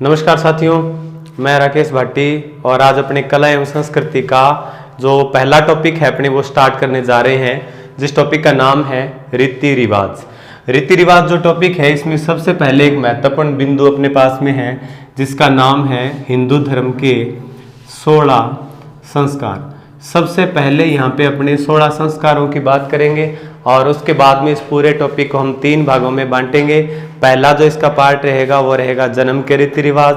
नमस्कार साथियों, मैं राकेश भाटी और आज अपने कला एवं संस्कृति का जो पहला टॉपिक है अपने वो स्टार्ट करने जा रहे हैं, जिस टॉपिक का नाम है रीति रिवाज। रीति रिवाज जो टॉपिक है इसमें सबसे पहले एक महत्वपूर्ण बिंदु अपने पास में है जिसका नाम है हिंदू धर्म के 16 संस्कार। सबसे पहले यहाँ पे अपने 16 संस्कारों की बात करेंगे और उसके बाद में इस पूरे टॉपिक को हम 3 भागों में बांटेंगे। पहला जो इसका पार्ट रहेगा वो रहेगा जन्म के रीति रिवाज,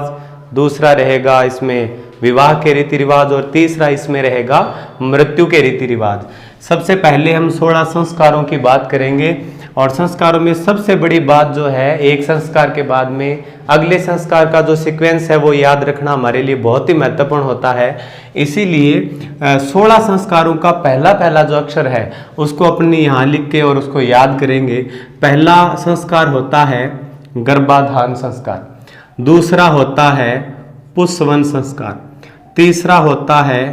दूसरा रहेगा इसमें विवाह के रीति रिवाज और तीसरा इसमें रहेगा मृत्यु के रीति रिवाज। सबसे पहले हम 16 संस्कारों की बात करेंगे और संस्कारों में सबसे बड़ी बात जो है, एक संस्कार के बाद में अगले संस्कार का जो सीक्वेंस है वो याद रखना हमारे लिए बहुत ही महत्वपूर्ण होता है। इसीलिए 16 संस्कारों का पहला जो अक्षर है उसको अपने यहाँ लिख के और उसको याद करेंगे। पहला संस्कार होता है गर्भाधान संस्कार, दूसरा होता है पुंसवन संस्कार, तीसरा होता है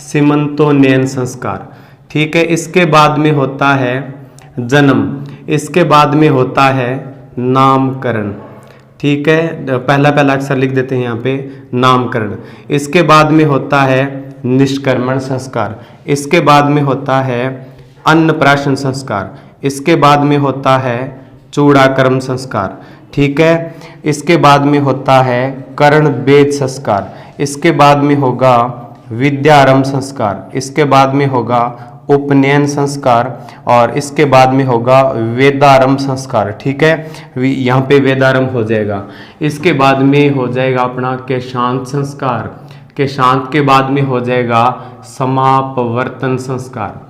सीमंतोन्नयन संस्कार, ठीक है। इसके बाद में होता है जन्म, इसके बाद में होता है नामकरण, ठीक है। पहला अक्षर लिख देते हैं यहाँ पे नामकरण। इसके बाद में होता है निष्कर्मण संस्कार, इसके बाद में होता है अन्नप्राशन संस्कार, इसके बाद में होता है चूड़ाकर्म संस्कार, ठीक है। इसके बाद में होता है कर्ण वेद संस्कार, इसके बाद में होगा विद्यारंभ संस्कार, इसके बाद में होगा उपनयन संस्कार और इसके बाद में होगा वेदारंभ संस्कार, ठीक है। यहाँ पे वेदारंभ हो जाएगा। इसके बाद में हो जाएगा अपना केशांत संस्कार, केशांत के बाद में हो जाएगा समापवर्तन संस्कार,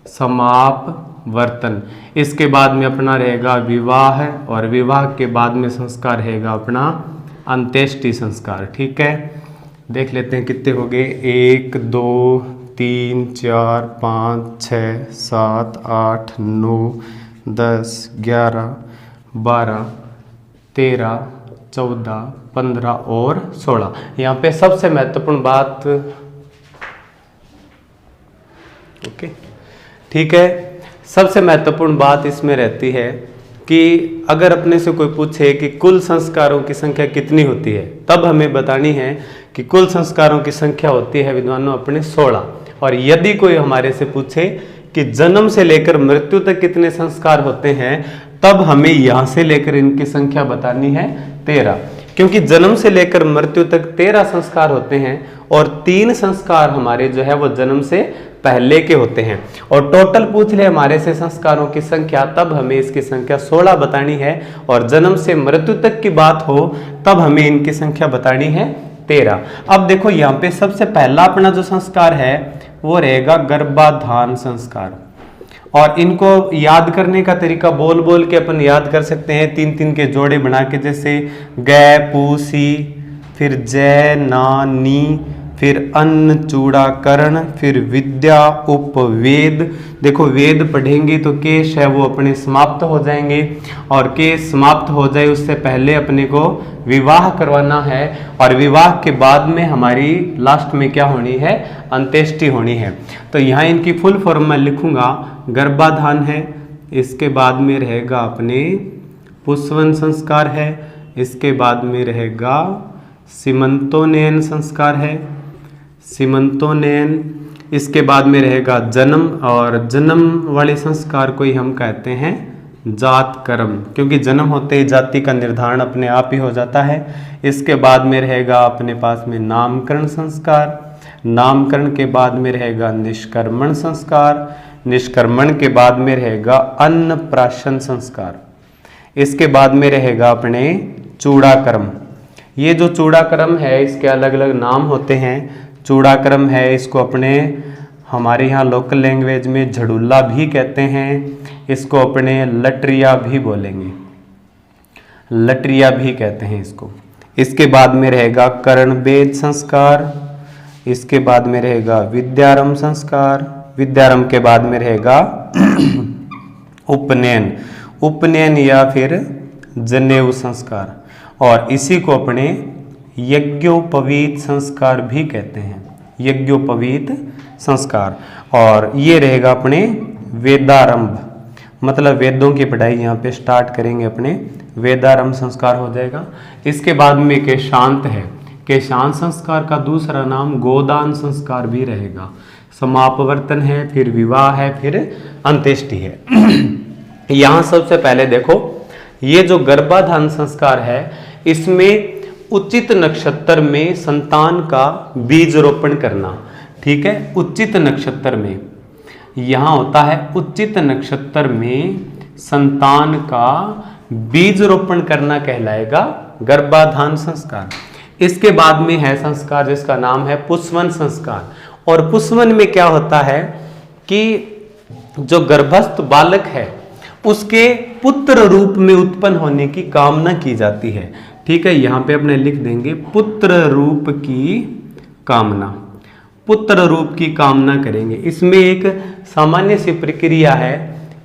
समापवर्तन। इसके बाद में अपना रहेगा विवाह और विवाह के बाद में संस्कार रहेगा अपना अंत्येष्टि संस्कार, ठीक है। देख लेते हैं कितने हो गए, 1 2 3 4 5 6 7 8 9 10 11 12 13 14 15 और 16। यहाँ पे सबसे महत्वपूर्ण बात, ओके ठीक है, सबसे महत्वपूर्ण बात इसमें रहती है कि अगर अपने से कोई पूछे कि कुल संस्कारों की संख्या कितनी होती है, तब हमें बतानी है कि कुल संस्कारों की संख्या होती है विद्वानों अपने 16। और यदि कोई हमारे से पूछे कि जन्म से लेकर मृत्यु तक कितने संस्कार होते हैं, तब हमें यहाँ से लेकर इनकी संख्या बतानी है 13, क्योंकि जन्म से लेकर मृत्यु तक 13 संस्कार होते हैं और 3 संस्कार हमारे जो है वो जन्म से पहले के होते हैं। और टोटल पूछ ले हमारे से संस्कारों की संख्या, तब हमें इसकी संख्या 16 बतानी है। और जन्म से मृत्यु तक की बात हो तब हमें इनकी संख्या बतानी है 13। अब देखो यहाँ पे सबसे पहला अपना जो संस्कार है वो रहेगा गर्भाधान संस्कार। और इनको याद करने का तरीका बोल बोल के अपन याद कर सकते हैं, 3-3 के जोड़े बना के, जैसे ग पू सी, फिर जय ना नी, फिर अन्न चूड़ाकरण, फिर विद्या उपवेद। देखो वेद पढ़ेंगे तो केश है वो अपने समाप्त हो जाएंगे और केश समाप्त हो जाए उससे पहले अपने को विवाह करवाना है और विवाह के बाद में हमारी लास्ट में क्या होनी है, अंत्येष्टि होनी है। तो यहाँ इनकी फुल फॉर्म मैं लिखूंगा, गर्भाधान है, इसके बाद में रहेगा अपने पुंसवन संस्कार है, इसके बाद में रहेगा सीमंतोन्नयन संस्कार है, सीमंतोन्नयन। इसके बाद में रहेगा जन्म, और जन्म वाले संस्कार को ही हम कहते हैं जात कर्म, क्योंकि जन्म होते ही जाति का निर्धारण अपने आप ही हो जाता है। इसके बाद में रहेगा अपने पास में नामकरण संस्कार, नामकरण के बाद में रहेगा निष्कर्मण संस्कार, निष्कर्मण के बाद में रहेगा अन्नप्राशन संस्कार, इसके बाद में रहेगा अपने चूड़ाकर्म। ये जो चूड़ाकर्म है इसके अलग अलग नाम होते हैं। चूड़ाकर्म है, इसको अपने हमारे यहाँ लोकल लैंग्वेज में झड़ुल्ला भी कहते हैं, इसको अपने लटरिया भी बोलेंगे, लटरिया भी कहते हैं इसको। इसके बाद में रहेगा कर्ण वेद संस्कार, इसके बाद में रहेगा विद्यारंभ संस्कार, विद्यारंभ के बाद में रहेगा उपनयन, उपनयन या फिर जनेऊ संस्कार, और इसी को अपने यज्ञोपवीत संस्कार भी कहते हैं, यज्ञोपवीत संस्कार। और ये रहेगा अपने वेदारंभ, मतलब वेदों की पढ़ाई यहाँ पे स्टार्ट करेंगे अपने, वेदारंभ संस्कार हो जाएगा। इसके बाद में केशांत है, केशांत संस्कार का दूसरा नाम गोदान संस्कार भी रहेगा। समापवर्तन है, फिर विवाह है, फिर अंत्येष्टि है। यहाँ सबसे पहले देखो, ये जो गर्भाधान संस्कार है इसमें उचित नक्षत्र में संतान का बीज रोपण करना, ठीक है। उचित नक्षत्र में यहाँ होता है, उचित नक्षत्र में संतान का बीज रोपण करना कहलाएगा गर्भाधान संस्कार। इसके बाद में है संस्कार जिसका नाम है पुष्पवन संस्कार। और पुष्पवन में क्या होता है कि जो गर्भस्थ बालक है उसके पुत्र रूप में उत्पन्न होने की कामना की जाती है, ठीक है। यहां पे अपने लिख देंगे पुत्र रूप की कामना, पुत्र रूप की कामना करेंगे। इसमें एक सामान्य सी प्रक्रिया है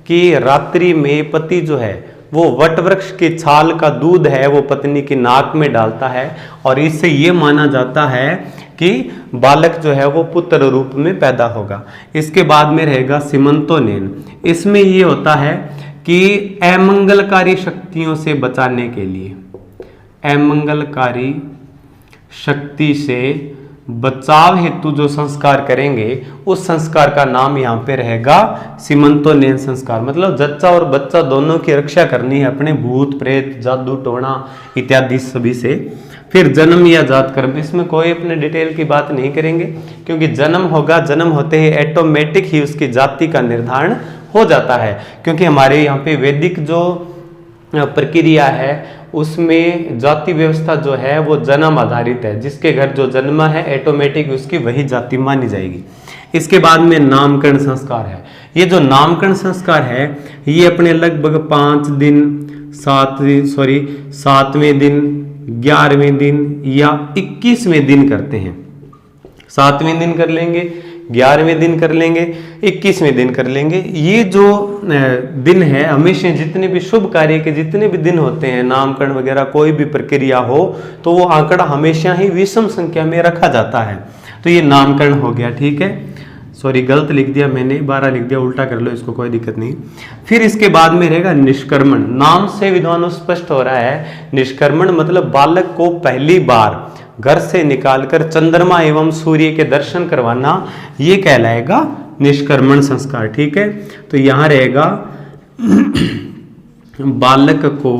कि रात्रि में पति जो है वो वटवृक्ष के छाल का दूध है वो पत्नी की नाक में डालता है और इससे ये माना जाता है कि बालक जो है वो पुत्र रूप में पैदा होगा। इसके बाद में रहेगा सीमंतोनेन। इसमें ये होता है कि अमंगलकारी शक्तियों से बचाने के लिए, अमंगलकारी शक्ति से बचाव हेतु जो संस्कार करेंगे उस संस्कार का नाम यहाँ पे रहेगा सीमंतोनेन संस्कार। मतलब जच्चा और बच्चा दोनों की रक्षा करनी है अपने भूत प्रेत जादू टोना इत्यादि सभी से। फिर जन्म या जात कर्म, इसमें कोई अपने डिटेल की बात नहीं करेंगे क्योंकि जन्म होगा, जन्म होते ही ऑटोमेटिक ही उसकी जाति का निर्धारण हो जाता है। क्योंकि हमारे यहाँ पे वैदिक जो प्रक्रिया है उसमें जाति व्यवस्था जो है वो जन्म आधारित है, जिसके घर जो जन्म है ऑटोमेटिक उसकी वही जाति मानी जाएगी। इसके बाद में नामकरण संस्कार है। ये जो नामकरण संस्कार है ये अपने लगभग 5 दिन 7वें दिन 11वें दिन या 21वें दिन करते हैं। 7वें दिन कर लेंगे, 11वें दिन कर लेंगे, 21वें दिन कर लेंगे। ये जो दिन है हमेशा जितने भी शुभ कार्य के जितने भी दिन होते हैं, नामकरण वगैरह कोई भी प्रक्रिया हो तो वो आंकड़ा हमेशा ही विषम संख्या में रखा जाता है। तो ये नामकरण हो गया, ठीक है। सॉरी गलत लिख दिया मैंने, 12 लिख दिया, उल्टा कर लो इसको, कोई दिक्कत नहीं। फिर इसके बाद में रहेगा निष्कर्मण। नाम से विद्वानों स्पष्ट हो रहा है निष्कर्मण मतलब बालक को पहली बार घर से निकालकर चंद्रमा एवं सूर्य के दर्शन करवाना, ये कहलाएगा निष्कर्मण संस्कार, ठीक है। तो यहां रहेगा बालक को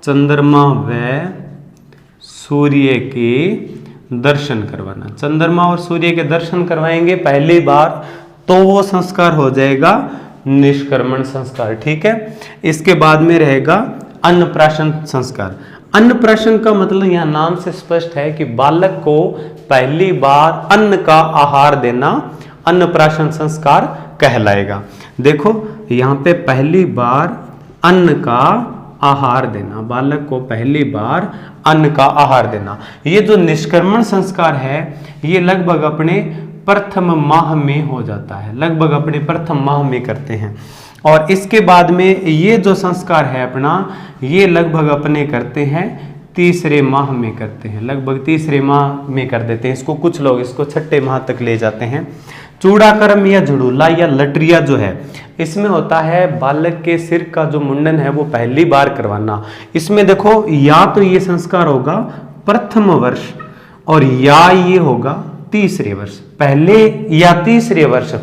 चंद्रमा व सूर्य के दर्शन करवाना, चंद्रमा और सूर्य के दर्शन करवाएंगे पहली बार तो वो संस्कार हो जाएगा निष्कर्मण संस्कार, ठीक है। इसके बाद में रहेगा अन्नप्राशन संस्कार। अन्नप्राशन का मतलब यहां नाम से स्पष्ट है कि बालक को पहली बार अन्न का आहार देना अन्नप्राशन संस्कार कहलाएगा। देखो यहां पे पहली बार अन्न का आहार देना, बालक को पहली बार अन्न का आहार देना। ये जो निष्कर्मण संस्कार है ये लगभग अपने प्रथम माह में हो जाता है, लगभग अपने प्रथम माह में करते हैं। और इसके बाद में ये जो संस्कार है अपना ये लगभग अपने करते हैं तीसरे माह में करते हैं, लगभग तीसरे माह में कर देते हैं इसको। कुछ लोग इसको छठे माह तक ले जाते हैं। चूड़ाकर्म या झुड़ूला या लटरिया जो है इसमें होता है बालक के सिर का जो मुंडन है वो पहली बार करवाना। इसमें देखो या तो ये संस्कार होगा प्रथम वर्ष और या ये होगा तीसरे वर्ष। पहले या तीसरे वर्ष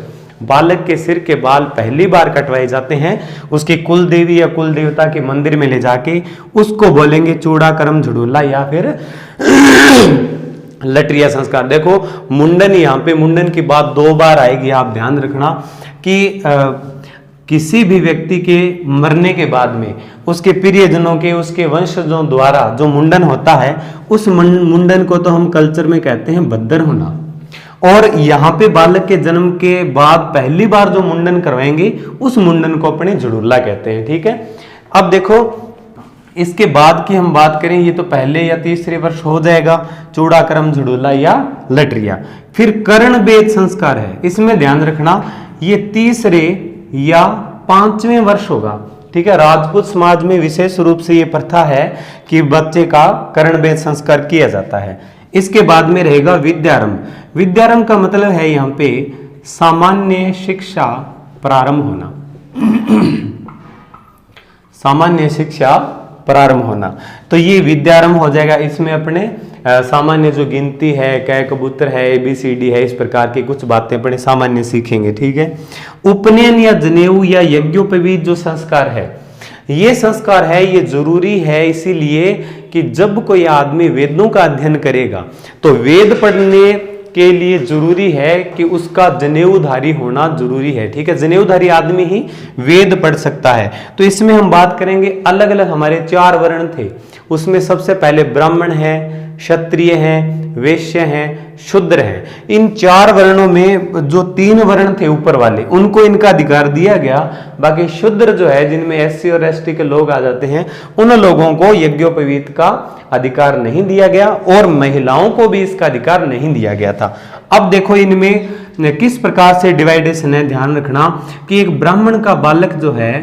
बालक के सिर के बाल पहली बार कटवाए जाते हैं। उसकी कुल देवी या कुल देवता के मंदिर में ले जाके उसको बोलेंगे चूड़ाकर्म झुड़ूला या फिर लटरिया संस्कार। देखो मुंडन, यहाँ पे मुंडन की बात 2 बार आएगी, आप ध्यान रखना कि किसी भी व्यक्ति के मरने के बाद में उसके प्रियजनों के उसके वंशजों द्वारा जो मुंडन होता है उस मुंडन को तो हम कल्चर में कहते हैं बद्दर होना। और यहाँ पे बालक के जन्म के बाद पहली बार जो मुंडन करवाएंगे उस मुंडन को अपने झुड़ूला कहते हैं, ठीक है। अब देखो इसके बाद की हम बात करें, ये तो पहले या तीसरे वर्ष हो जाएगा चूड़ाकर्म झुड़ूला या लटरिया। फिर कर्णवेद संस्कार है, इसमें ध्यान रखना ये तीसरे या 5वें वर्ष होगा, ठीक है। राजपूत समाज में विशेष रूप से ये प्रथा है कि बच्चे का कर्णवेद संस्कार किया जाता है। इसके बाद में रहेगा विद्यारंभ। विद्यारंभ का मतलब है यहाँ पे सामान्य शिक्षा प्रारंभ होना। सामान्य शिक्षा प्रारंभ होना, तो ये विद्यारंभ हो जाएगा। इसमें अपने सामान्य जो गिनती है, कै कबूतर है, ABCD है, इस प्रकार की कुछ बातें अपने सामान्य सीखेंगे। ठीक है। उपनयन या जनेऊ या यज्ञोपवीत जो संस्कार है, ये संस्कार है, ये जरूरी है इसीलिए कि जब कोई आदमी वेदों का अध्ययन करेगा तो वेद पढ़ने के लिए जरूरी है कि उसका जनेऊधारी होना जरूरी है। ठीक है। जनेऊधारी आदमी ही वेद पढ़ सकता है। तो इसमें हम बात करेंगे, अलग अलग हमारे 4 वर्ण थे, उसमें सबसे पहले ब्राह्मण है, क्षत्रिय हैं, वैश्य हैं, शूद्र हैं। इन 4 वर्णों में जो 3 वर्ण थे ऊपर वाले, उनको इनका अधिकार दिया गया। बाकी शूद्र जो है, जिनमें SC और ST के लोग आ जाते हैं, उन लोगों को यज्ञोपवीत का अधिकार नहीं दिया गया और महिलाओं को भी इसका अधिकार नहीं दिया गया था। अब देखो इनमें किस प्रकार से डिवाइडेशन है, ध्यान रखना कि एक ब्राह्मण का बालक जो है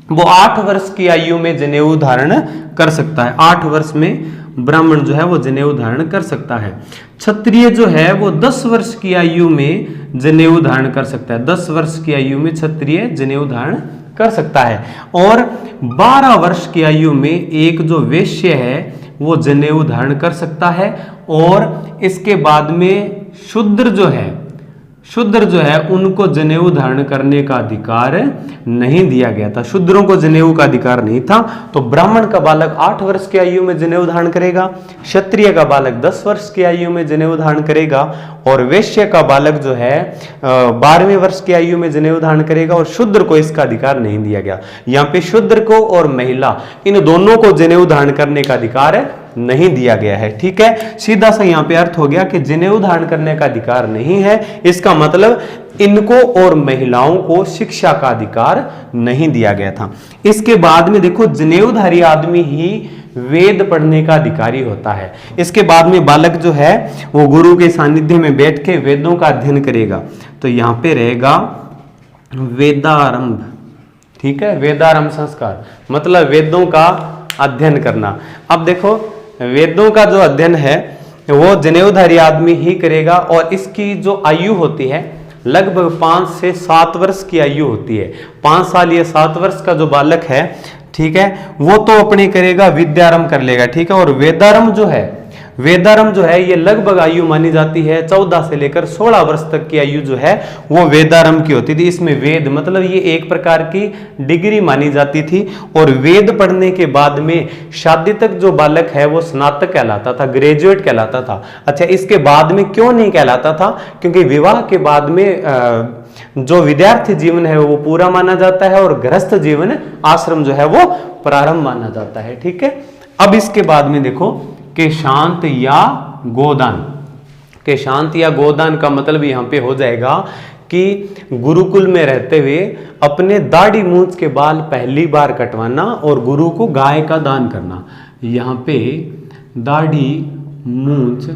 वो 8 वर्ष की आयु में जनेऊ धारण कर सकता है। 8 वर्ष में ब्राह्मण जो है वो जनेऊ धारण कर सकता है। क्षत्रिय जो है वो 10 वर्ष की आयु में जनेऊ धारण कर सकता है। 10 वर्ष की आयु में क्षत्रिय जनेऊ धारण कर सकता है। और 12 वर्ष की आयु में एक जो वैश्य है वो जनेऊ धारण कर सकता है। और इसके बाद में शूद्र जो है उनको जनेऊ धारण करने का अधिकार नहीं दिया गया था। शूद्रों को जनेऊ का अधिकार नहीं था। तो ब्राह्मण का बालक 8 वर्ष की आयु में जनेऊ धारण करेगा, क्षत्रिय का बालक 10 वर्ष की आयु में जनेऊ धारण करेगा, और वैश्य का बालक जो है 12वें वर्ष की आयु में जनेऊ धारण करेगा, और शूद्र को इसका अधिकार नहीं दिया गया। यहाँ पे शूद्र को और महिला इन दोनों को जनेऊ धारण करने का अधिकार नहीं दिया गया है। ठीक है। सीधा सा यहाँ पे अर्थ हो गया कि जनेऊ धारण करने का अधिकार नहीं है, इसका मतलब इनको और महिलाओं को शिक्षा का अधिकार नहीं दिया गया था। इसके बाद में देखो, जनेऊधारी आदमी ही वेद पढ़ने का अधिकारी होता है। इसके बाद में बालक जो है वो गुरु के सानिध्य में बैठ के वेदों का अध्ययन करेगा। तो यहाँ पे रहेगा वेदारंभ। ठीक है। वेदारंभ संस्कार मतलब वेदों का अध्ययन करना। अब देखो, वेदों का जो अध्ययन है वो जनेऊधारी आदमी ही करेगा, और इसकी जो आयु होती है लगभग 5 से 7 वर्ष की आयु होती है। 5 साल या 7 वर्ष का जो बालक है, ठीक है, वो तो अपने करेगा, विद्यारंभ कर लेगा। ठीक है। और वेदारंभ जो है ये लगभग आयु मानी जाती है 14 से लेकर 16 वर्ष तक की आयु जो है वो वेदारंभ की होती थी। इसमें वेद मतलब ये एक प्रकार की डिग्री मानी जाती थी। और वेद पढ़ने के बाद में शादी तक जो बालक है वो स्नातक कहलाता था, ग्रेजुएट कहलाता था। अच्छा, इसके बाद में क्यों नहीं कहलाता था? क्योंकि विवाह के बाद में जो विद्यार्थी जीवन है वो पूरा माना जाता है, और गृहस्थ जीवन आश्रम जो है वो प्रारंभ माना जाता है। ठीक है। अब इसके बाद में देखो के शांत या गोदान। के शांत या गोदान का मतलब यहाँ पे हो जाएगा कि गुरुकुल में रहते हुए अपने दाढ़ी मूंछ के बाल पहली बार कटवाना और गुरु को गाय का दान करना। यहाँ पे दाढ़ी मूंछ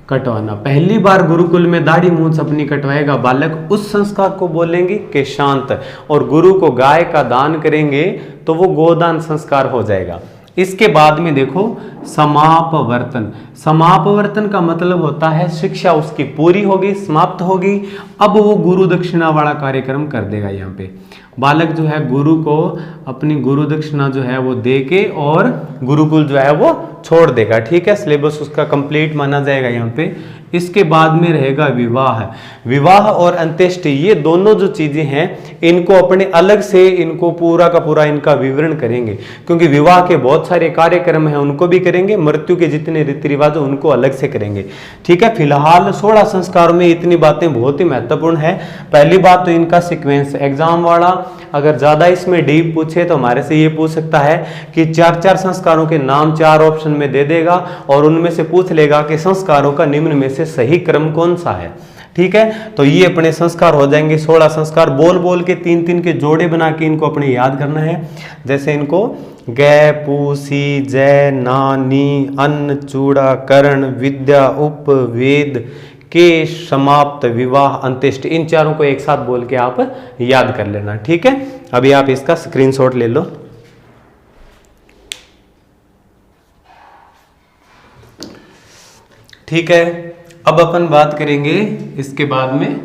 कटवाना, पहली बार गुरुकुल में दाढ़ी मूंछ अपनी कटवाएगा बालक, उस संस्कार को बोलेंगे कि शांत, और गुरु को गाय का दान करेंगे तो वो गोदान संस्कार हो जाएगा। इसके बाद में देखो समापवर्तन। समापवर्तन का मतलब होता है शिक्षा उसकी पूरी होगी, समाप्त होगी, अब वो गुरु दक्षिणा वाला कार्यक्रम कर देगा। यहाँ पे बालक जो है गुरु को अपनी गुरु दक्षिणा जो है वो दे के और गुरुकुल जो है वो छोड़ देगा। ठीक है। सिलेबस उसका कंप्लीट माना जाएगा यहाँ पे। इसके बाद में रहेगा विवाह। विवाह और अंत्येष्टि, ये दोनों जो चीजें हैं इनको अपने अलग से इनको पूरा का पूरा इनका विवरण करेंगे, क्योंकि विवाह के बहुत सारे कार्यक्रम हैं उनको भी करेंगे, मृत्यु के जितने रीति रिवाज उनको अलग से करेंगे। ठीक है। फिलहाल 16 संस्कारों में इतनी बातें बहुत ही महत्वपूर्ण है। पहली बात तो इनका सीक्वेंस, एग्जाम वाला अगर ज्यादा इसमें डीप पूछे तो हमारे से ये पूछ सकता है कि 4 संस्कारों के नाम 4 ऑप्शन में दे देगा, और उनमें से पूछ लेगा कि संस्कारों का निम्न में से सही क्रम कौन सा है। ठीक है। तो ये अपने संस्कार हो जाएंगे 16 संस्कार। बोल बोल के 3-3 के जोड़े बना के इनको अपने याद करना है। जैसे इनको गै, पू, सी, जय, ना, नी, अन्न, चूड़ा, कर्ण, विद्या, उप, वेद, के, समाप्त, विवाह, अंत्येष्टि, इन 4 को एक साथ बोल के आप याद कर लेना। ठीक है। अभी आप इसका स्क्रीनशॉट ले लो। ठीक है। अब अपन बात करेंगे इसके बाद में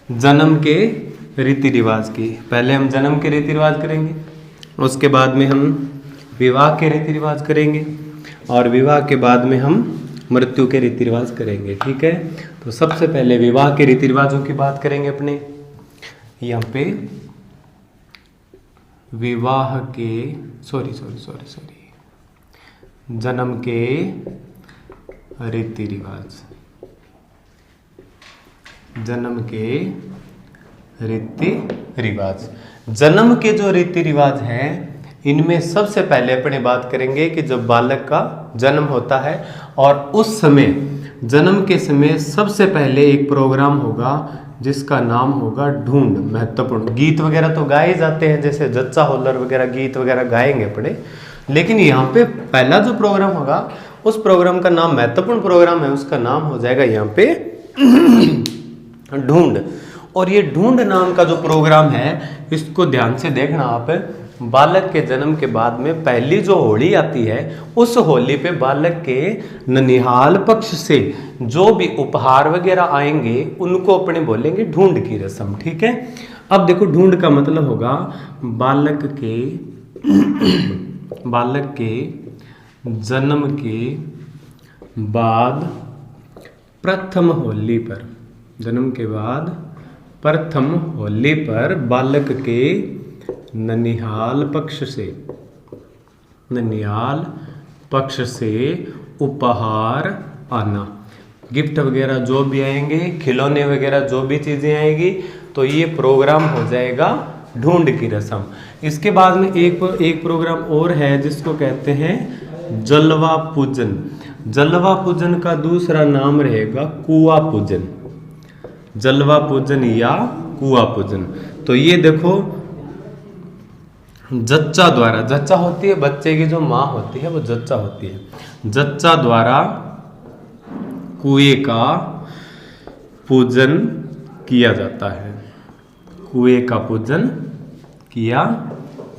जन्म के रीति रिवाज की। पहले हम जन्म के रीति रिवाज करेंगे, उसके बाद में हम विवाह के रीति रिवाज करेंगे, और विवाह के बाद में हम मृत्यु के रीति रिवाज करेंगे। ठीक है, तो सबसे पहले विवाह के रीति रिवाजों की बात करेंगे अपने। यहाँ पे विवाह के सॉरी जन्म के रीति रिवाज, जन्म के रीति रिवाज। जन्म के जो रीति रिवाज हैं, इनमें सबसे पहले अपने बात करेंगे कि जब बालक का जन्म होता है और उस समय, जन्म के समय सबसे पहले एक प्रोग्राम होगा जिसका नाम होगा ढूंढ। महत्वपूर्ण गीत वगैरह तो गाए जाते हैं, जैसे जच्चा होल्लर वगैरह गीत वगैरह गाएंगे अपने, लेकिन यहाँ पे पहला जो प्रोग्राम होगा उस प्रोग्राम का नाम, महत्वपूर्ण प्रोग्राम है, उसका नाम हो जाएगा यहाँ पे ढूंढ। और ये ढूंढ नाम का जो प्रोग्राम है, इसको ध्यान से देखना आप। बालक के जन्म के बाद में पहली जो होली आती है, उस होली पे बालक के ननिहाल पक्ष से जो भी उपहार वगैरह आएंगे उनको अपने बोलेंगे ढूंढ की रस्म। ठीक है, अब देखो ढूंढ का मतलब होगा बालक के जन्म के बाद प्रथम होली पर, जन्म के बाद प्रथम होली पर बालक के ननिहाल पक्ष से उपहार आना, गिफ्ट वगैरह जो भी आएंगे, खिलौने वगैरह जो भी चीज़ें आएगी, तो ये प्रोग्राम हो जाएगा ढूंढ की रस्म। इसके बाद में एक प्रोग्राम और है जिसको कहते हैं जलवा पूजन। जलवा पूजन का दूसरा नाम रहेगा कुआ पूजन, जलवा पूजन या कुआ पूजन। तो ये देखो, जच्चा द्वारा, जच्चा होती है बच्चे की जो माँ होती है वो जच्चा होती है, जच्चा द्वारा कुएं का पूजन किया जाता है, कुएं का पूजन किया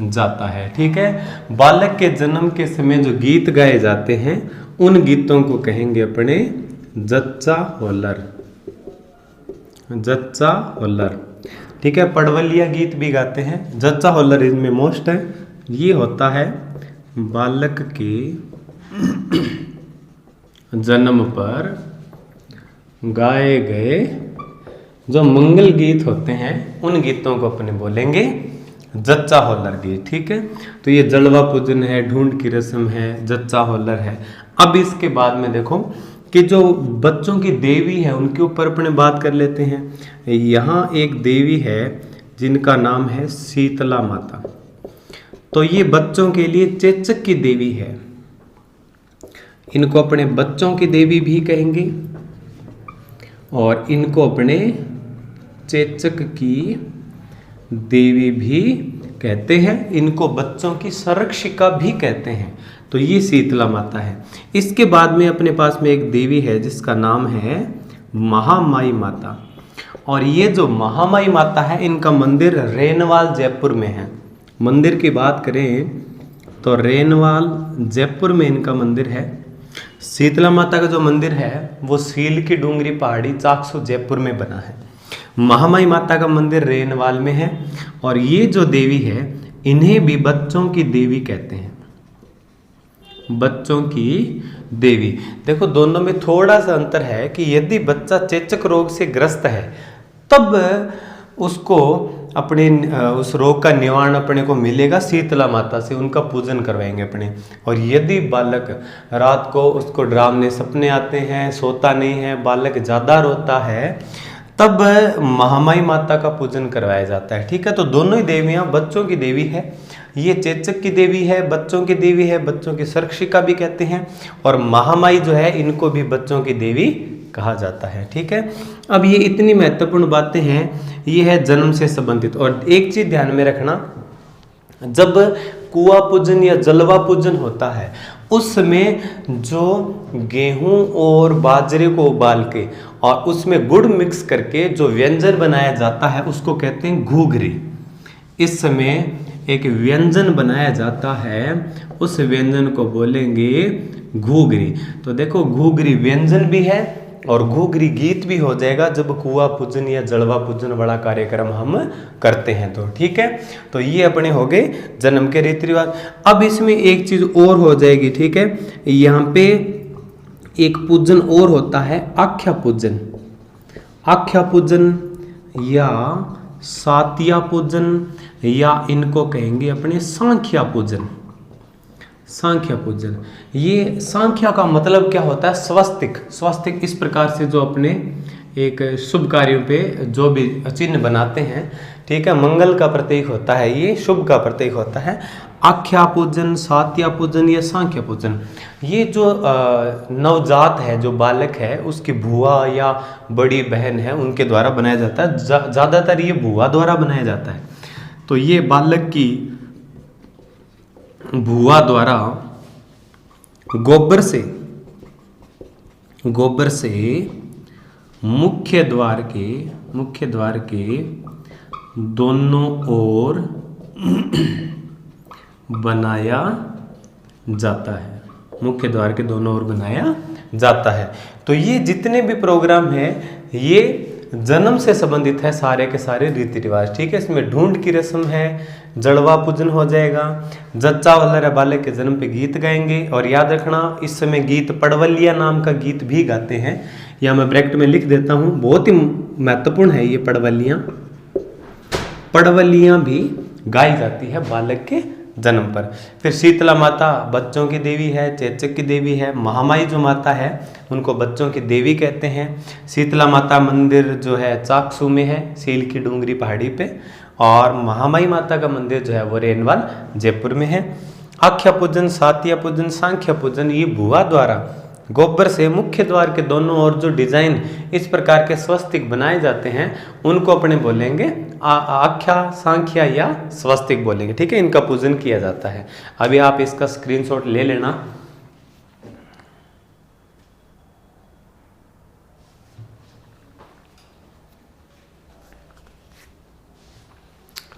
जाता है। ठीक है, बालक के जन्म के समय जो गीत गाए जाते हैं उन गीतों को कहेंगे अपने जच्चा होल्लर, जच्चा होल्लर। ठीक है, पड़वलिया गीत भी गाते हैं, जच्चा होल्लर इनमें मोस्ट है। ये होता है बालक के जन्म पर गाए गए जो मंगल गीत होते हैं, उन गीतों को अपने बोलेंगे जच्चा होल्लर गीत। ठीक है, तो ये जलवा पूजन है, ढूंढ की रस्म है, जच्चा होल्लर है। अब इसके बाद में देखो कि जो बच्चों की देवी है उनके ऊपर अपने बात कर लेते हैं। यहाँ एक देवी है जिनका नाम है शीतला माता। तो ये बच्चों के लिए चेचक की देवी है, इनको अपने बच्चों की देवी भी कहेंगे और इनको अपने चेचक की देवी भी कहते हैं, इनको बच्चों की संरक्षिका भी कहते हैं। तो ये शीतला माता है। इसके बाद में अपने पास में एक देवी है जिसका नाम है महामाई माता। और ये जो महामाई माता है, इनका मंदिर रेनवाल जयपुर में है। मंदिर की बात करें तो रेनवाल जयपुर में इनका मंदिर है। शीतला माता का जो मंदिर है वो सील की डूंगरी पहाड़ी चाकसू जयपुर में बना है। महामाई माता का मंदिर रेनवाल में है। और ये जो देवी है इन्हें भी बच्चों की देवी कहते हैं, बच्चों की देवी। देखो दोनों में थोड़ा सा अंतर है कि यदि बच्चा चेचक रोग से ग्रस्त है तब उसको अपने उस रोग का निवारण अपने को मिलेगा शीतला माता से, उनका पूजन करवाएंगे अपने। और यदि बालक रात को उसको डरावने सपने आते हैं, सोता नहीं है, बालक ज़्यादा रोता है, तब महामाई माता का पूजन करवाया जाता है। ठीक है, तो दोनों ही देवियाँ बच्चों की देवी है। ये चेचक की देवी है, बच्चों की देवी है, बच्चों की संरक्षिका भी कहते हैं। और महामाई जो है इनको भी बच्चों की देवी कहा जाता है। ठीक है, अब ये इतनी महत्वपूर्ण बातें हैं, ये है जन्म से संबंधित। और एक चीज ध्यान में रखना, जब कुआ पूजन या जलवा पूजन होता है उस समय जो गेहूं और बाजरे को उबाल के और उसमें गुड़ मिक्स करके जो व्यंजन बनाया जाता है उसको कहते हैं घूघरी। इस समय एक व्यंजन बनाया जाता है, उस व्यंजन को बोलेंगे घूघरी। तो देखो घूघरी व्यंजन भी है और घूघरी गीत भी हो जाएगा जब कुआ पूजन या जलवा पूजन वाला कार्यक्रम हम करते हैं तो। ठीक है, तो ये अपने हो गए जन्म के रीति रिवाज। अब इसमें एक चीज और हो जाएगी, ठीक है, यहाँ पे एक पूजन और होता है आख्या पूजन। आख्या पूजन या सातिया पूजन या इनको कहेंगे अपने सांख्या पूजन। सांख्या पूजन, ये सांख्या का मतलब क्या होता है? स्वस्तिक। स्वस्तिक इस प्रकार से जो अपने एक शुभ कार्यों पे जो भी चिन्ह बनाते हैं, ठीक है, मंगल का प्रतीक होता है, ये शुभ का प्रतीक होता है। आख्या पूजन, सात्या पूजन या सांख्या पूजन, ये जो नवजात है, जो बालक है, उसकी बुआ या बड़ी बहन है, उनके द्वारा बनाया जाता है। ज़्यादातर ये बुआ द्वारा बनाया जाता है। तो ये बालक की बुआ द्वारा गोबर से मुख्य द्वार के दोनों ओर बनाया जाता है। मुख्य द्वार के दोनों ओर बनाया जाता है। तो ये जितने भी प्रोग्राम हैं ये जन्म से संबंधित है, सारे के सारे रीति रिवाज। ठीक है, इसमें ढूंढ की रस्म है, जड़वा पूजन हो जाएगा, जच्चा वल्लरा बालक के जन्म पे गीत गाएंगे। और याद रखना इस समय गीत पड़वलिया नाम का गीत भी गाते हैं, या मैं ब्रैकेट में लिख देता हूँ, बहुत ही महत्वपूर्ण है ये पड़वलियाँ भी गाई जाती है बालक के जन्म पर। फिर शीतला माता बच्चों की देवी है, चेचक की देवी है, महामाई जो माता है उनको बच्चों की देवी कहते हैं। शीतला माता मंदिर जो है चाकसू में है, सील की डूंगरी पहाड़ी पे, और महामाई माता का मंदिर जो है वो रेनवाल जयपुर में है। आख्या पूजन, सातिया पूजन, सांख्या पूजन, ये बुआ द्वारा गोबर से मुख्य द्वार के दोनों ओर जो डिजाइन इस प्रकार के स्वस्तिक बनाए जाते हैं उनको अपने बोलेंगे आख्या, सांख्या या स्वस्तिक बोलेंगे। ठीक है, इनका पूजन किया जाता है। अभी आप इसका स्क्रीनशॉट ले लेना।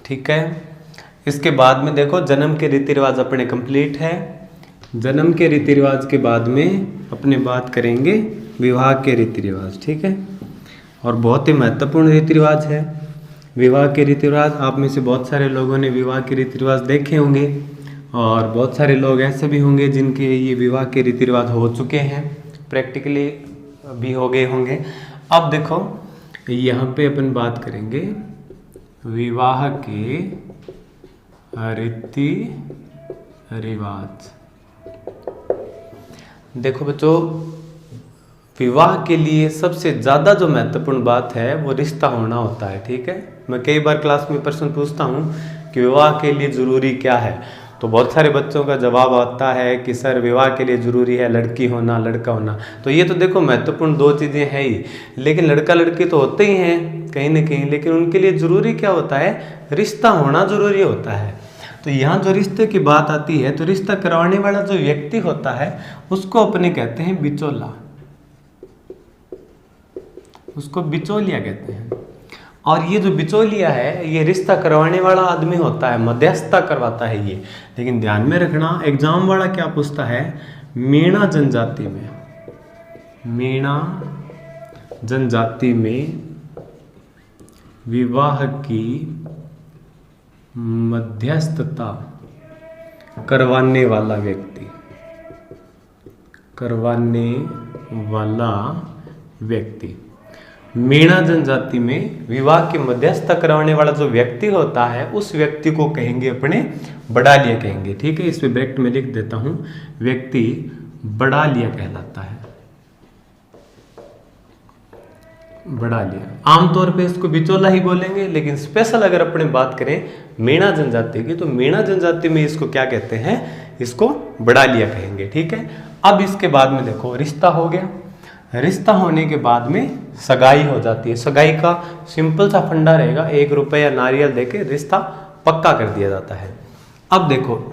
ठीक है, इसके बाद में देखो जन्म के रीति रिवाज अपने कंप्लीट है। जन्म के रीति रिवाज के बाद में अपने बात करेंगे विवाह के रीति रिवाज। ठीक है, और बहुत ही महत्वपूर्ण रीति रिवाज है विवाह के रीति रिवाज। आप में से बहुत सारे लोगों ने विवाह के रीति रिवाज देखे होंगे, और बहुत सारे लोग ऐसे भी होंगे जिनके ये विवाह के रीति रिवाज हो चुके हैं, प्रैक्टिकली भी हो गए होंगे। अब देखो यहाँ पे अपन बात करेंगे विवाह के रीति रिवाज। देखो बच्चों, विवाह के लिए सबसे ज़्यादा जो महत्वपूर्ण बात है वो रिश्ता होना होता है। ठीक है, मैं कई बार क्लास में प्रश्न पूछता हूँ कि विवाह के लिए ज़रूरी क्या है, तो बहुत सारे बच्चों का जवाब आता है कि सर विवाह के लिए ज़रूरी है लड़की होना, लड़का होना। तो ये तो देखो महत्वपूर्ण दो चीज़ें हैं ही, लेकिन लड़का लड़की तो होते ही हैं कहीं ना कहीं, लेकिन उनके लिए ज़रूरी क्या होता है? रिश्ता होना ज़रूरी होता है। तो यहाँ जो रिश्ते की बात आती है, तो रिश्ता करवाने वाला जो व्यक्ति होता है उसको अपने कहते हैं बिचौला, उसको बिचौलिया कहते हैं। और ये जो बिचौलिया है ये रिश्ता करवाने वाला आदमी होता है, मध्यस्थता करवाता है ये। लेकिन ध्यान में रखना, एग्जाम वाला क्या पूछता है, मीणा जनजाति में विवाह की मध्यस्थता करवाने वाला व्यक्ति, मीणा जनजाति में विवाह की मध्यस्थता करवाने वाला जो व्यक्ति होता है उस व्यक्ति को कहेंगे अपने बड़ालिया कहेंगे। ठीक है, इस पे ब्रैकेट में लिख देता हूं, व्यक्ति बड़ालिया कहलाता है, बड़ालिया। आमतौर पे इसको बिचौला ही बोलेंगे, लेकिन स्पेशल अगर अपने बात करें मीणा जनजाति की, तो मीणा जनजाति में इसको क्या कहते हैं, इसको बड़ालिया कहेंगे। ठीक है, अब इसके बाद में देखो रिश्ता हो गया। रिश्ता होने के बाद में सगाई हो जाती है। सगाई का सिंपल सा फंडा रहेगा, 1 रुपया नारियल देके रिश्ता पक्का कर दिया जाता है। अब देखो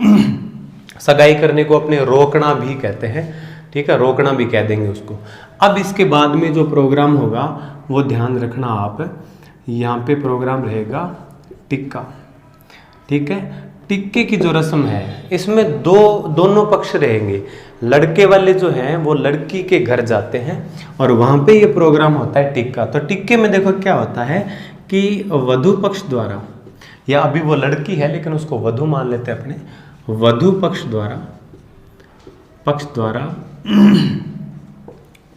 सगाई करने को अपने रोकना भी कहते हैं। ठीक है, रोकना भी कह देंगे उसको। अब इसके बाद में जो प्रोग्राम होगा वो ध्यान रखना आप, यहाँ पे प्रोग्राम रहेगा टिक्का। ठीक है। टिक्के की जो रस्म है इसमें दोनों पक्ष रहेंगे। लड़के वाले जो हैं वो लड़की के घर जाते हैं और वहां पे ये प्रोग्राम होता है टिक्का। तो टिक्के में देखो क्या होता है कि वधु पक्ष द्वारा, या अभी वो लड़की है लेकिन उसको वधु मान लेते हैं अपने, वधु पक्ष द्वारा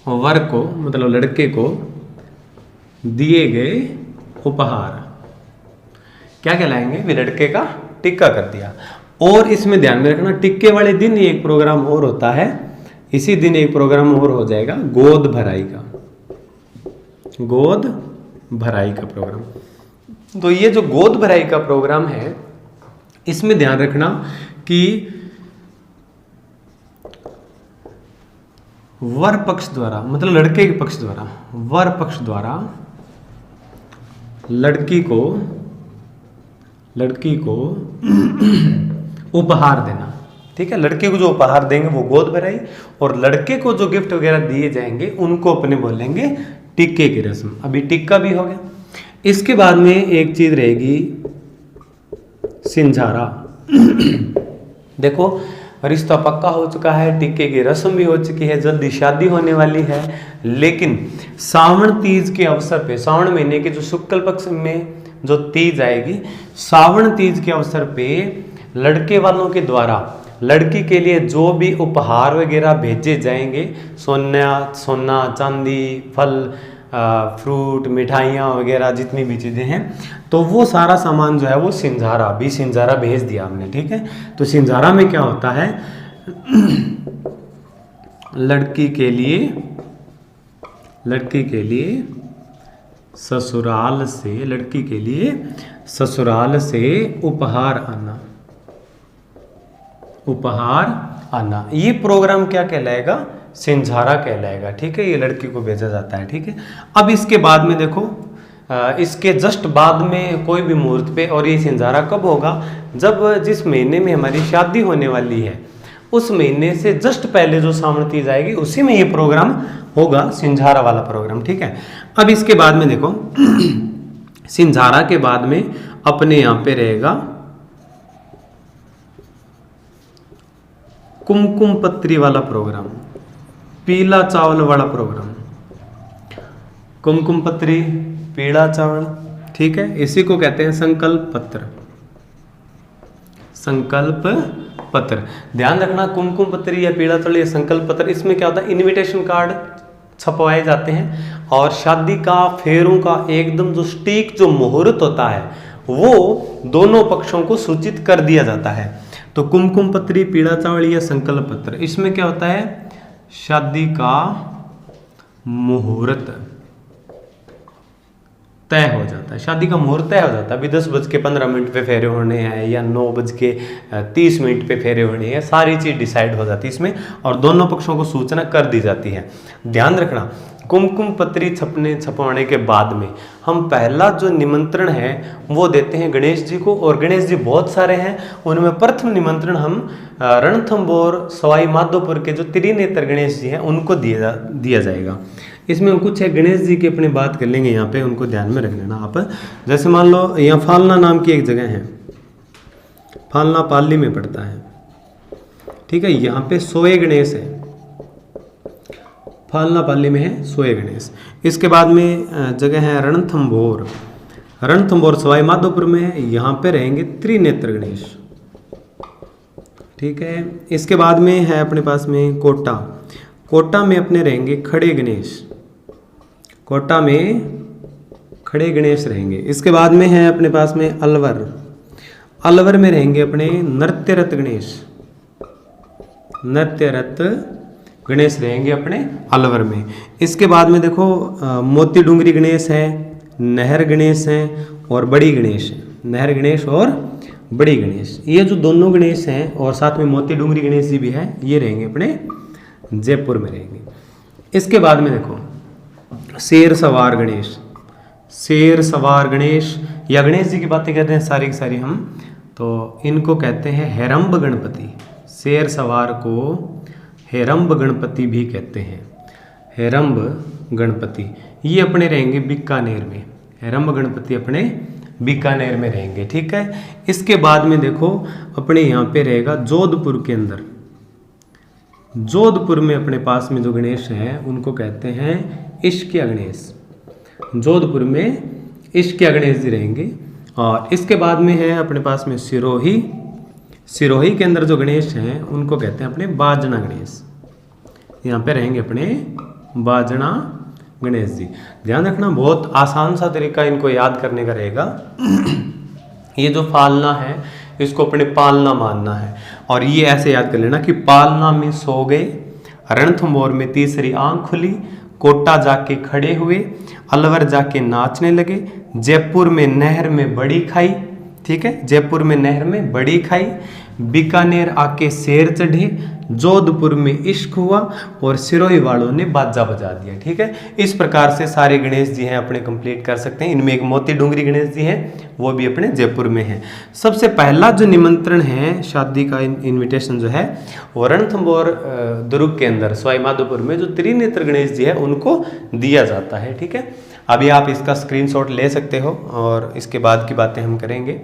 वर को मतलब लड़के को दिए गए उपहार क्या कहलाएंगे? वे लड़के का टिक्का कर दिया। और इसमें ध्यान में रखना टिक्के वाले दिन एक प्रोग्राम और होता है, इसी दिन एक प्रोग्राम और हो जाएगा गोद भराई का, गोद भराई का प्रोग्राम। तो ये जो गोद भराई का प्रोग्राम है इसमें ध्यान रखना कि वर पक्ष द्वारा मतलब लड़के के पक्ष द्वारा, वर पक्ष द्वारा लड़की को उपहार देना। ठीक है, लड़के को जो उपहार देंगे वो गोद भराई, और लड़के को जो गिफ्ट वगैरह दिए जाएंगे उनको अपने बोलेंगे टिक्के की रस्म। अभी टिक्का भी हो गया। इसके बाद में एक चीज रहेगी सिंझारा। देखो रिश्ता पक्का हो चुका है, टिक्के की रस्म भी हो चुकी है, जल्दी शादी होने वाली है, लेकिन सावन तीज के अवसर पे, सावन महीने के जो शुक्ल पक्ष में जो तीज आएगी, सावन तीज के अवसर पे लड़के वालों के द्वारा लड़की के लिए जो भी उपहार वगैरह भेजे जाएंगे, सोना चांदी, फल, फ्रूट, मिठाइयाँ वगैरह जितनी भी चीज़ें हैं, तो वो सारा सामान जो है वो सिंझारा भेज दिया हमने। ठीक है, तो सिंझारा में क्या होता है, लड़की के लिए ससुराल से उपहार आना, ये प्रोग्राम क्या कहलाएगा? सिंझारा कहलाएगा। ठीक है, ये लड़की को भेजा जाता है। ठीक है, अब इसके बाद में देखो, इसके जस्ट बाद में कोई भी मुहूर्त पे, और ये सिंझारा कब होगा? जब जिस महीने में हमारी शादी होने वाली है उस महीने से जस्ट पहले जो सावन तीज आएगी उसी में ये प्रोग्राम होगा, सिंझारा वाला प्रोग्राम। ठीक है, अब इसके बाद में देखो सिंझारा के बाद में अपने यहाँ पे रहेगा कुमकुम पत्री वाला प्रोग्राम, पीला चावल वाला प्रोग्राम। कुमकुम पत्री, पीला चावल, ठीक है, इसी को कहते हैं संकल्प पत्र। ध्यान रखना, कुमकुम पत्री या पीला चावल या संकल्प पत्र, इसमें क्या होता है, इनविटेशन कार्ड छपवाए जाते हैं और शादी का फेरों का एकदम जो सटीक जो मुहूर्त होता है वो दोनों पक्षों को सूचित कर दिया जाता है। तो कुमकुम पत्री, पीला चावल या संकल्प पत्र, इसमें क्या होता है, शादी का मुहूर्त तय हो जाता है, शादी का मुहूर्त तय हो जाता है। अभी 10:15 पे फेरे होने हैं या 9:30 पे फेरे होने हैं, सारी चीज डिसाइड हो जाती है इसमें और दोनों पक्षों को सूचना कर दी जाती है। ध्यान रखना, कुमकुम पत्री छपवाने के बाद में हम पहला जो निमंत्रण है वो देते हैं गणेश जी को, और गणेश जी बहुत सारे हैं, उनमें प्रथम निमंत्रण हम रणथंभौर सवाई माधोपुर के जो त्रिनेत्र गणेश जी हैं उनको दिया जाएगा। इसमें हम कुछ है गणेश जी की अपनी बात कर लेंगे, यहाँ पे उनको ध्यान में रख लेना आप। जैसे मान लो यहाँ फालना नाम की एक जगह है, फालना पाली में पड़ता है, ठीक है, यहाँ पे सोए गणेश है, फालना पाली में है सोए गणेश। इसके बाद में जगह है रणथंभौर सवाई माधोपुर में है, यहाँ पे रहेंगे त्रिनेत्र गणेश, ठीक है। इसके बाद में है अपने पास में कोटा में अपने रहेंगे खड़े गणेश, कोटा में खड़े गणेश रहेंगे। इसके बाद में है अपने पास में अलवर में रहेंगे अपने नृत्यरत गणेश रहेंगे अपने अलवर में। इसके बाद में देखो मोती डूंगरी गणेश है, नहर गणेश है और बड़ी गणेश है, नहर गणेश और बड़ी गणेश, ये जो दोनों गणेश हैं और साथ में मोती डूंगरी गणेश जी भी है, ये रहेंगे अपने जयपुर में रहेंगे। इसके बाद में देखो शेर सवार गणेश या गणेश जी की बातें करते हैं सारी की सारी हम, तो इनको कहते हैं हेरंब गणपति, शेर सवार को हेरंब गणपति भी कहते हैं, हेरंब गणपति, ये अपने रहेंगे बीकानेर में, हेरंब गणपति अपने बीकानेर में रहेंगे। ठीक है, इसके बाद में देखो अपने यहाँ पे रहेगा जोधपुर के अंदर। जोधपुर में अपने पास में जो गणेश हैं उनको कहते हैं इष्किया गणेश। जोधपुर में इष्किया गणेश जी रहेंगे। और इसके बाद में है अपने पास में सिरोही। सिरोही के अंदर जो गणेश हैं उनको कहते हैं अपने बाजना गणेश। यहाँ पे रहेंगे अपने बाजना गणेश जी। ध्यान रखना, बहुत आसान सा तरीका इनको याद करने का रहेगा। ये जो पालना है इसको अपने पालना मानना है, और ये ऐसे याद कर लेना कि पालना में सो गए, रणथंभौर में तीसरी आंख खुली, कोटा जाके खड़े हुए, अलवर जाके नाचने लगे, जयपुर में नहर में बड़ी खाई। ठीक है, जयपुर में नहर में बड़ी खाई, बीकानेर आके शेर चढ़े, जोधपुर में इश्क हुआ, और सिरोही वालों ने बाजा बजा दिया। ठीक है, इस प्रकार से सारे गणेश जी हैं अपने कंप्लीट कर सकते हैं। इनमें एक मोती डूंगरी गणेश जी हैं, वो भी अपने जयपुर में है। सबसे पहला जो निमंत्रण है, शादी का इनविटेशन जो है, वो रणथंभौर दुर्ग के अंदर सवाई माधोपुर में जो त्रिनेत्र गणेश जी है उनको दिया जाता है। ठीक है, अभी आप इसका स्क्रीनशॉट ले सकते हो और इसके बाद की बातें हम करेंगे।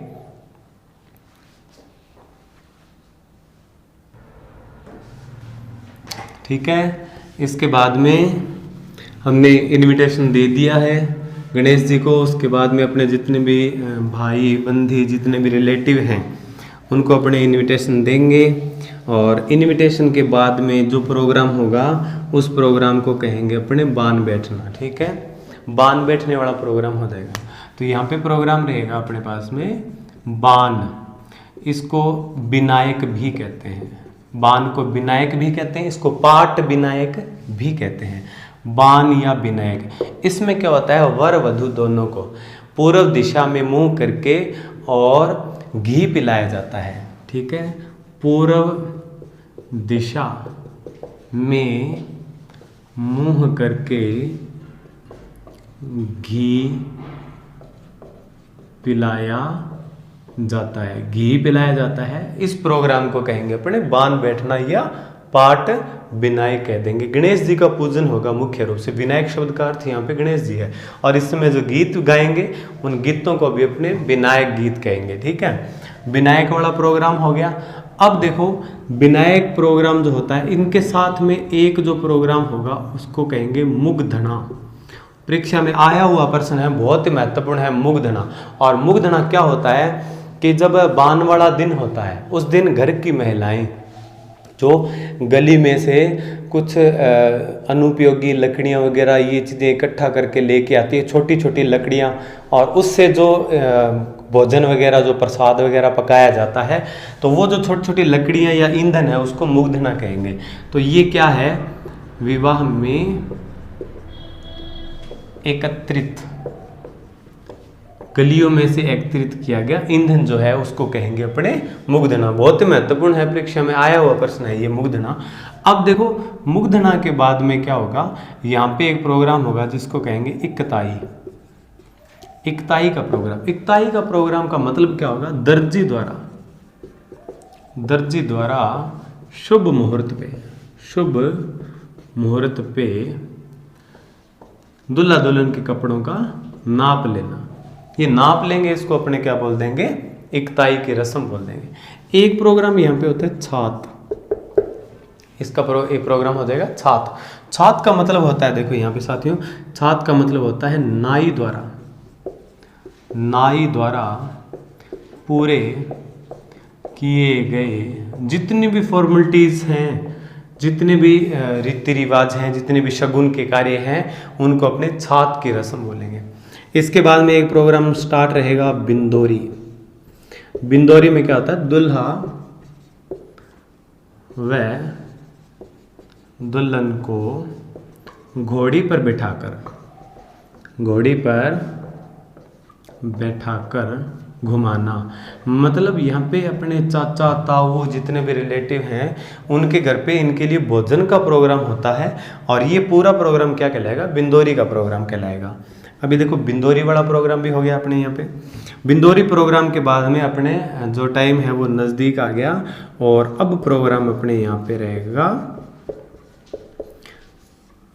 ठीक है, इसके बाद में हमने इनविटेशन दे दिया है गणेश जी को। उसके बाद में अपने जितने भी भाई बंधी जितने भी रिलेटिव हैं उनको अपने इनविटेशन देंगे, और इनविटेशन के बाद में जो प्रोग्राम होगा उस प्रोग्राम को कहेंगे अपने बान बैठना। ठीक है, बान बैठने वाला प्रोग्राम हो जाएगा। तो यहाँ पे प्रोग्राम रहेगा अपने पास में बान, इसको विनायक भी कहते हैं। बान को विनायक भी कहते हैं, इसको पाट विनायक भी कहते हैं, बान या विनायक। इसमें क्या होता है, वर वधू दोनों को पूर्व दिशा में मुंह करके और घी पिलाया जाता है। ठीक है, पूर्व दिशा में मुंह करके घी पिलाया जाता है, घी पिलाया जाता है। इस प्रोग्राम को कहेंगे अपने बान बैठना या पाट विनायक कह देंगे। गणेश जी का पूजन होगा मुख्य रूप से, विनायक शब्द का अर्थ यहाँ पे गणेश जी है, और इस समय जो गीत गाएंगे उन गीतों को भी अपने विनायक गीत कहेंगे। ठीक है, विनायक वाला प्रोग्राम हो गया। अब देखो विनायक प्रोग्राम जो होता है, इनके साथ में एक जो प्रोग्राम होगा उसको कहेंगे मुग्धना। परीक्षा में आया हुआ प्रश्न है, बहुत ही महत्वपूर्ण है मुग्धना। और मुग्धना क्या होता है कि जब बान वाला दिन होता है उस दिन घर की महिलाएं जो गली में से कुछ अनुपयोगी लकड़ियां वगैरह ये चीज़ें इकट्ठा करके लेके आती है, छोटी छोटी लकड़ियां, और उससे जो भोजन वगैरह जो प्रसाद वगैरह पकाया जाता है, तो वो जो छोटी छोटी लकड़ियां या ईंधन है उसको मुग्धना कहेंगे। तो ये क्या है, विवाह में एकत्रित, गलियों में से एकत्रित किया गया ईंधन जो है उसको कहेंगे अपने मुग्धना। बहुत ही महत्वपूर्ण है, परीक्षा में आया हुआ प्रश्न है ये मुग्धना। अब देखो मुग्धना के बाद में क्या होगा, यहाँ पे एक प्रोग्राम होगा जिसको कहेंगे इकताई। इकताई का प्रोग्राम, इकताई का प्रोग्राम का मतलब क्या होगा, दर्जी द्वारा शुभ मुहूर्त पे दुल्हा दुल्हन के कपड़ों का नाप लेना। ये नाप लेंगे, इसको अपने क्या बोल देंगे, इकताई की रस्म बोल देंगे। एक प्रोग्राम यहाँ पे होता है छात, इसका एक प्रोग्राम हो जाएगा छात। छात का मतलब होता है, देखो यहाँ पे साथियों, छात का मतलब होता है नाई द्वारा पूरे किए गए जितनी भी फॉर्मेलिटीज हैं, जितने भी रीति रिवाज हैं, जितने भी शगुन के कार्य हैं, उनको अपने छात की रस्म बोलेंगे। इसके बाद में एक प्रोग्राम स्टार्ट रहेगा बिंदोरी। बिंदोरी में क्या होता है, दुल्हा व दुल्हन को घोड़ी पर बैठाकर घुमाना। मतलब यहाँ पे अपने चाचा ताऊ जितने भी रिलेटिव हैं उनके घर पे इनके लिए भोजन का प्रोग्राम होता है, और ये पूरा प्रोग्राम क्या कहलाएगा, बिंदोरी का प्रोग्राम कहलाएगा। अभी देखो बिंदोरी वाला प्रोग्राम भी हो गया अपने यहाँ पे। बिंदोरी प्रोग्राम के बाद में अपने जो टाइम है वो नज़दीक आ गया, और अब प्रोग्राम अपने यहाँ पे रहेगा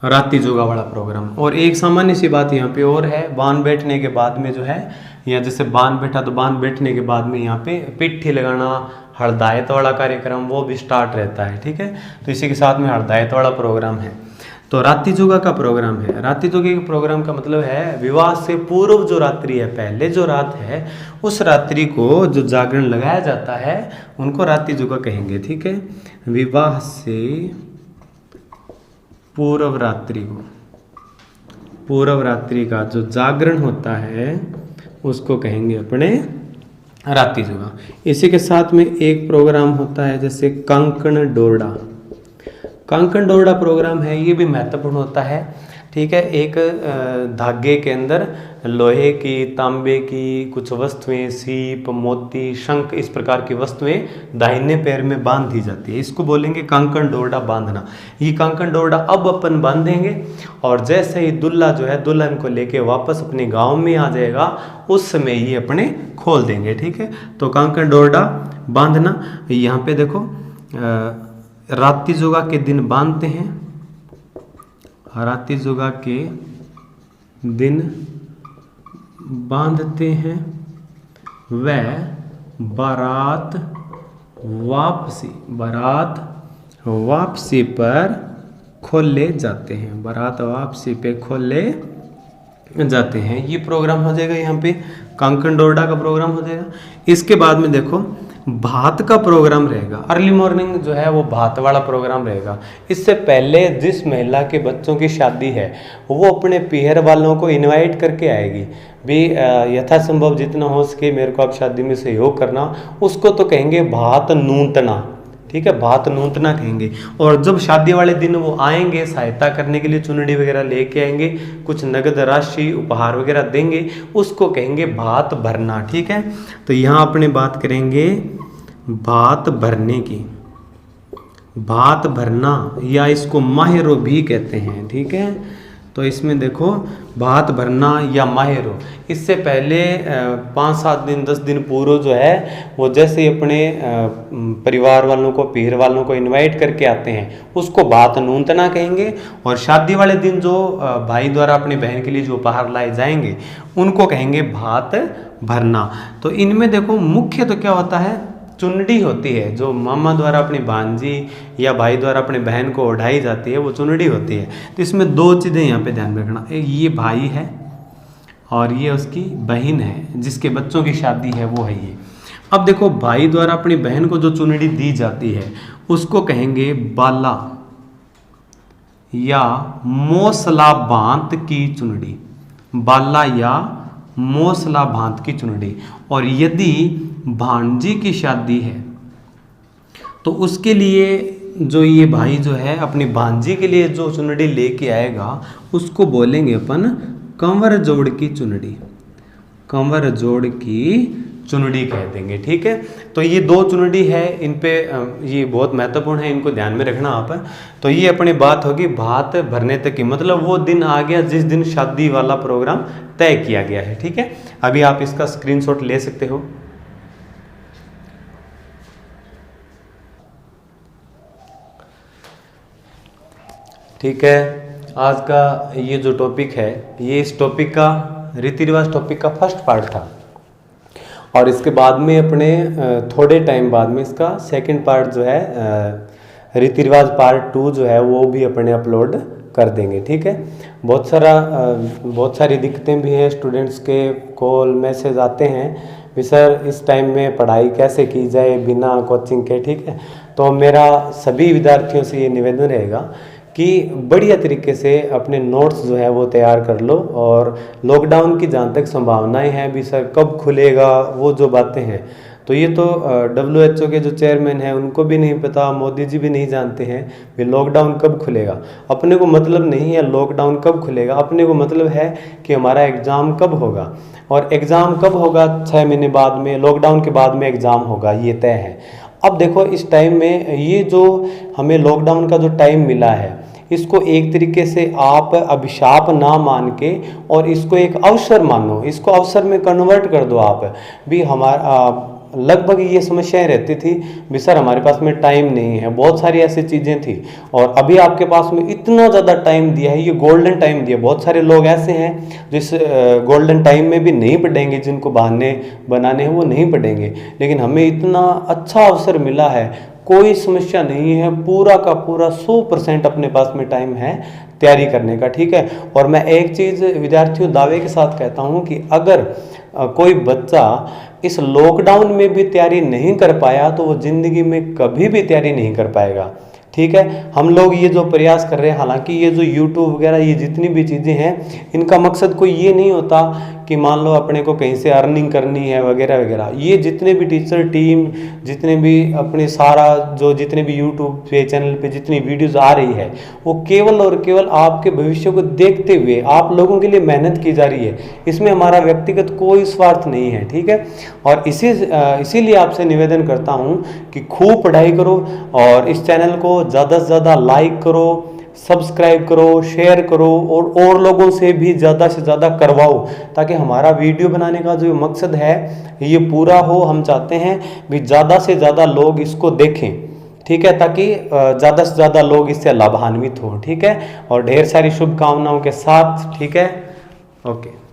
राती जोगा वाला प्रोग्राम। और एक सामान्य सी बात यहाँ पे और है, बान बैठने के बाद में जो है या जैसे बांध बैठा तो बांध बैठने के बाद में यहाँ पे पिट्ठी लगाना, हरदायत वाला कार्यक्रम वो भी स्टार्ट रहता है। ठीक है, तो इसी के साथ में हरदायत वाला प्रोग्राम है। तो रात्रि जुगा का प्रोग्राम है। रात्रि जुगे के प्रोग्राम का मतलब है विवाह से पूर्व जो रात्रि है, पहले जो रात है, उस रात्रि को जो जागरण लगाया जाता है उनको रात्रि जुगा कहेंगे। ठीक है, विवाह से पूर्व रात्रि को, पूर्व रात्रि का जो जागरण होता है उसको कहेंगे अपने रात्रि जुगा। इसी के साथ में एक प्रोग्राम होता है जैसे कंकण डोरडा। कंकण डोरडा प्रोग्राम है, ये भी महत्वपूर्ण होता है। ठीक है, एक धागे के अंदर लोहे की, तांबे की कुछ वस्तुएं, सीप, मोती, शंख, इस प्रकार की वस्तुएं दाहिने पैर में बांध दी जाती है। इसको बोलेंगे कंकण डोरडा बांधना। ये कंकण डोरडा अब अपन बांधेंगे और जैसे ही दुल्हा जो है दुल्हन को लेके वापस अपने गांव में आ जाएगा उस समय ये अपने खोल देंगे। ठीक है, तो कंकण डोरडा बांधना। यहाँ पे देखो रात्रि जुगा के दिन बांधते हैं, रात्रि जुगा के दिन बांधते हैं, वह बारात वापसी पर खोले जाते हैं, बारात वापसी पे खोले जाते हैं। ये प्रोग्राम हो जाएगा, यहाँ पे कंकण डोरडा का प्रोग्राम हो जाएगा। इसके बाद में देखो भात का प्रोग्राम रहेगा। अर्ली मॉर्निंग जो है वो भात वाला प्रोग्राम रहेगा। इससे पहले जिस महिला के बच्चों की शादी है वो अपने पीहर वालों को इनवाइट करके आएगी भी, यथासंभव जितना हो सके मेरे को आप शादी में सहयोग करना, उसको तो कहेंगे भात नूतना। ठीक है, भात नूतना कहेंगे। और जब शादी वाले दिन वो आएंगे सहायता करने के लिए, चुनड़ी वगैरह लेके आएंगे, कुछ नगद राशि उपहार वगैरह देंगे, उसको कहेंगे भात भरना। ठीक है, तो यहाँ अपने बात करेंगे भात भरने की, भात भरना, या इसको माहेरो भी कहते हैं। ठीक है, तो इसमें देखो भात भरना या माहेरो, इससे पहले 5-7 दिन 10 दिन पूर्व जो है वो जैसे ही अपने परिवार वालों को, पीर वालों को इनवाइट करके आते हैं उसको भात नूतना कहेंगे। और शादी वाले दिन जो भाई द्वारा अपनी बहन के लिए जो उपहार लाए जाएंगे उनको कहेंगे भात भरना। तो इनमें देखो मुख्य तो क्या होता है, चुनड़ी होती है, जो मामा द्वारा अपनी भांजी या भाई द्वारा अपने बहन को ओढ़ाई जाती है वो चुनड़ी होती है। तो इसमें 2 चीज़ें यहाँ पे ध्यान रखना, एक ये भाई है और ये उसकी बहन है जिसके बच्चों की शादी है, वो है ये। अब देखो भाई द्वारा अपनी बहन को जो चुनड़ी दी जाती है उसको कहेंगे बाला या मोसला भांत की चुनड़ी, बाला या मोसला भांत की चुनड़ी। और यदि भांजी की शादी है तो उसके लिए जो ये भाई जो है अपनी भांजी के लिए जो चुनड़ी लेके आएगा उसको बोलेंगे अपन कंवर जोड़ की चुनड़ी, कंवर जोड़ की चुनड़ी कह देंगे। ठीक है, तो ये 2 चुनड़ी है, इन पे ये बहुत महत्वपूर्ण है, इनको ध्यान में रखना आप। तो ये अपनी बात होगी भात भरने तक की, मतलब वो दिन आ गया जिस दिन शादी वाला प्रोग्राम तय किया गया है। ठीक है, अभी आप इसका स्क्रीनशॉट ले सकते हो। ठीक है, आज का ये जो टॉपिक है ये इस टॉपिक का रीति रिवाज टॉपिक का फर्स्ट पार्ट था, और इसके बाद में अपने थोड़े टाइम बाद में इसका सेकंड पार्ट जो है रीति रिवाज पार्ट 2 जो है वो भी अपने अपलोड कर देंगे। ठीक है, बहुत सारी दिक्कतें भी हैं, स्टूडेंट्स के कॉल मैसेज आते हैं भी सर इस टाइम में पढ़ाई कैसे की जाए बिना कोचिंग के। ठीक है, तो मेरा सभी विद्यार्थियों से ये निवेदन रहेगा कि बढ़िया तरीके से अपने नोट्स जो है वो तैयार कर लो, और लॉकडाउन की जहाँ तक संभावनाएं हैं भी सर कब खुलेगा वो जो बातें हैं, तो ये तो WHO के जो चेयरमैन हैं उनको भी नहीं पता, मोदी जी भी नहीं जानते हैं कि लॉकडाउन कब खुलेगा। अपने को मतलब नहीं है लॉकडाउन कब खुलेगा, अपने को मतलब है कि हमारा एग्ज़ाम कब होगा, और एग्ज़ाम कब होगा 6 महीने बाद में, लॉकडाउन के बाद में एग्ज़ाम होगा, ये तय है। अब देखो इस टाइम में ये जो हमें लॉकडाउन का जो टाइम मिला है इसको एक तरीके से आप अभिशाप ना मान के और इसको एक अवसर मानो, इसको अवसर में कन्वर्ट कर दो आप भी। लगभग ये समस्याएं रहती थी भी सर हमारे पास में टाइम नहीं है, बहुत सारी ऐसी चीज़ें थी। और अभी आपके पास में इतना ज़्यादा टाइम दिया है, ये गोल्डन टाइम दिया। बहुत सारे लोग ऐसे हैं जिस गोल्डन टाइम में भी नहीं पढ़ेंगे, जिनको बहाने बनाने हैं वो नहीं पढ़ेंगे, लेकिन हमें इतना अच्छा अवसर मिला है, कोई समस्या नहीं है, पूरा का पूरा 100% अपने पास में टाइम है तैयारी करने का, ठीक है। और मैं एक चीज़ विद्यार्थियों दावे के साथ कहता हूँ कि अगर कोई बच्चा इस लॉकडाउन में भी तैयारी नहीं कर पाया तो वो ज़िंदगी में कभी भी तैयारी नहीं कर पाएगा, ठीक है। हम लोग ये जो प्रयास कर रहे हैं, हालांकि ये जो YouTube वगैरह ये जितनी भी चीज़ें हैं, इनका मकसद कोई ये नहीं होता कि मान लो अपने को कहीं से अर्निंग करनी है वगैरह वगैरह। ये जितने भी टीचर टीम, जितने भी अपने सारा जो जितने भी YouTube पे चैनल पे जितनी वीडियोस आ रही है, वो केवल और केवल आपके भविष्य को देखते हुए आप लोगों के लिए मेहनत की जा रही है। इसमें हमारा व्यक्तिगत कोई स्वार्थ नहीं है, ठीक है। और इसीलिए आपसे निवेदन करता हूँ कि खूब पढ़ाई करो और इस चैनल को ज़्यादा से ज़्यादा लाइक करो, सब्सक्राइब करो, शेयर करो और लोगों से भी ज़्यादा से ज़्यादा करवाओ, ताकि हमारा वीडियो बनाने का जो मकसद है ये पूरा हो। हम चाहते हैं भी ज़्यादा से ज़्यादा लोग इसको देखें, ठीक है, ताकि ज़्यादा से ज़्यादा लोग इससे लाभान्वित हों, ठीक है। और ढेर सारी शुभकामनाओं के साथ, ठीक है, ओके।